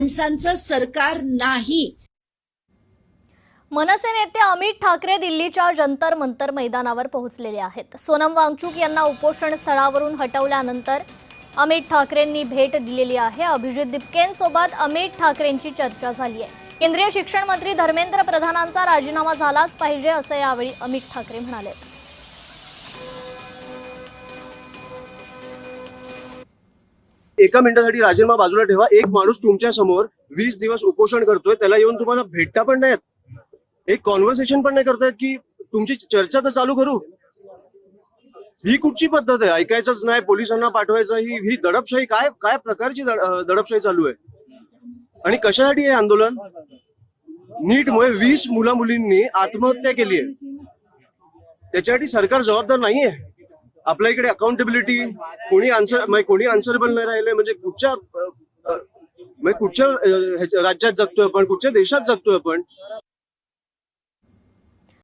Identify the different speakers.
Speaker 1: माणसांचं सरकार नाही।
Speaker 2: मनसे नेते अमित ठाकरे दिल्लीच्या जंतर मंतर मैदानावर पोहोचलेले आहेत। सोनम वांगचुक यांना उपोषण स्थळावरून हटवल्यानंतर अमित ठाकरेंनी भेट दिलेली आहे। अभिजित दिपकेंसोबत अमित ठाकरेंची चर्चा झाली आहे। केंद्रीय शिक्षण मंत्री धर्मेंद्र प्रधानांचा राजीनामा झालाच पाहिजे असं यावेळी अमित ठाकरे म्हणाले।
Speaker 3: एका मिनिटासाठी राजीनामा बाजूला ठेवा। एक माणूस तुमच्या समोर 20 दिवस उपोषण करतोय, त्याला येऊन तुम्हाला भेटता पण नाहीत, एक कॉन्व्हर्सेशन पण नाही करतायत की तुमची चर्चा तर चालू करू। ही कुठची पद्धत आहे? ऐकायचंच नाही, पोलिसांना पाठवायचं, ही दडपशाही काय काय प्रकारची दडपशाही चालू आहे? आणि कशासाठी हे आंदोलन? नीटमुळे 20 मुला मुलींनी आत्महत्या केली आहे, त्याच्यासाठी सरकार जबाबदार नाहीये। आपल्या इकडे अकाउंटेबिलिटी कोणी आन्सरेबल नाही राहिले म्हणजे कुठच्या राज्यात जगतोय आपण, कुठच्या देशात जगतोय आपण?